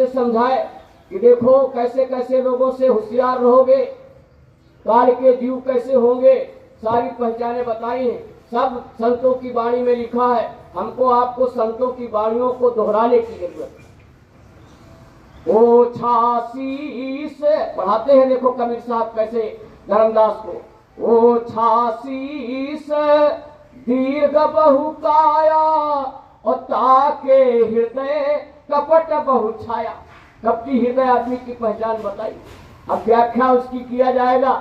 कैसे समझाए कि देखो कैसे कैसे लोगों से होशियार रहोगे, काल के जीव कैसे होंगे, सारी पहचाने बताई हैं। सब संतों की वाणी में लिखा है। हमको आपको संतों की वाणियों को दोहराने की जरूरत है। ओ छासीस पढ़ाते हैं, देखो कबीर साहब कैसे धर्मदास को। ओ छासीस दीर्घ बहु काया और ताके हृदय कपट बहु छाया। कपटी हृदय आदमी की पहचान बताई। अब व्याख्या उसकी किया जाएगा।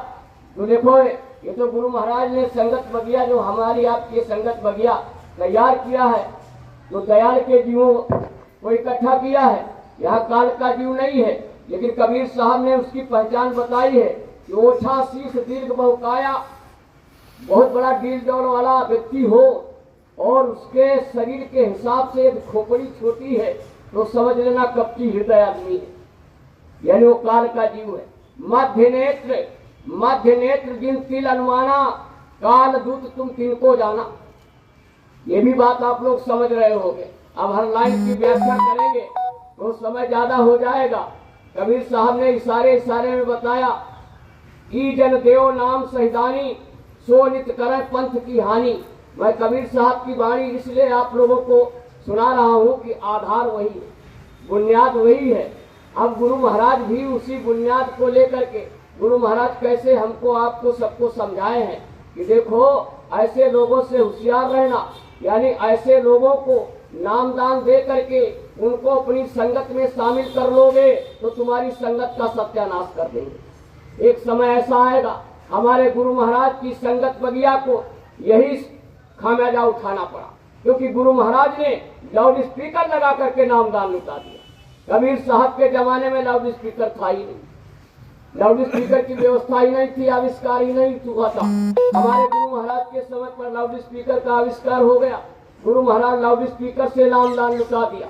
तो देखो ये तो गुरु महाराज ने संगत बगिया, जो हमारी आपकी संगत बगिया तैयार किया है, तो दयाल के जीवों को इकट्ठा किया है। यहाँ काल का जीव नहीं है, लेकिन कबीर साहब ने उसकी पहचान बताई है कि ओछा शीश दीर्घ बहुकाया, बहुत बड़ा डील डौल वाला व्यक्ति हो और उसके शरीर के हिसाब से यदि खोपड़ी छोटी है तो समझ लेना कपटी हृदय आदमी है, यानी वो काल का जीव है। मध्य नेत्र जिन तिल अनुमाना, काल दूत तुम तिनको जाना। ये भी बात आप लोग समझ रहे होंगे। अब हर लाइन की व्याख्या करेंगे तो समय ज्यादा हो जाएगा। कबीर साहब ने इशारे में बताया कि जन देव नाम सहिदानी, सो नित करे पंथ की हानि। मैं कबीर साहब की वाणी इसलिए आप लोगों को सुना रहा हूँ कि आधार वही है, बुनियाद वही है। अब गुरु महाराज भी उसी बुनियाद को लेकर के, गुरु महाराज कैसे हमको आपको सबको समझाए हैं कि देखो ऐसे लोगों से होशियार रहना, यानी ऐसे लोगों को नामदान दे करके उनको अपनी संगत में शामिल कर लोगे तो तुम्हारी संगत का सत्यानाश कर देंगे। एक समय ऐसा आएगा, हमारे गुरु महाराज की संगत बगिया को यही खामियाजा उठाना पड़ा, क्योंकि गुरु महाराज ने लाउड स्पीकर लगा करके नामदान लुटा दिया। कबीर साहब के जमाने में लाउड स्पीकर था ही नहीं, लाउड स्पीकर की व्यवस्था ही नहीं थी, आविष्कार ही नहीं हुआ था। हमारे गुरु महाराज के समय पर लाउड स्पीकर का आविष्कार हो गया। गुरु महाराज लाउड स्पीकर से नामदान लुटा दिया।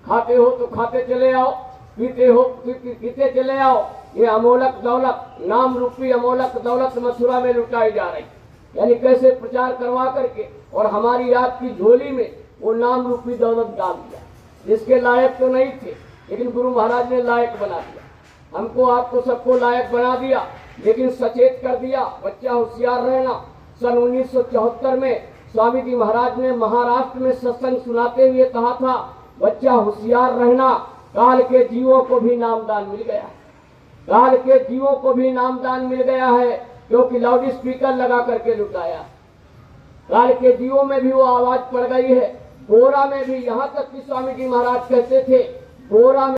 खाते हो तो खाते चले आओ, पीते हो पीते चले आओ। ये अमोलक दौलत, नाम रूपी अमोलक दौलत मथुरा में लुटाई जा रही, यानी कैसे प्रचार करवा करके और हमारी आपकी झोली में वो नाम रूपी दौलत डाल दिया, जिसके लायक तो नहीं थे, लेकिन गुरु महाराज ने लायक बना दिया। हमको आपको सबको लायक बना दिया, लेकिन सचेत कर दिया बच्चा होशियार रहना। सन 1974 में स्वामी जी महाराज ने महाराष्ट्र में सत्संग सुनाते हुए कहा था, बच्चा होशियार रहना, काल के जीवों को भी नामदान मिल गया है। काल के जीवों को भी नामदान मिल गया है, क्योंकि लाउड स्पीकर लगा करके लुटाया। काल के जीवों में भी वो आवाज पड़ गई है, गोरा में भी। यहाँ तक कि स्वामी जी महाराज कहते थे गोरा में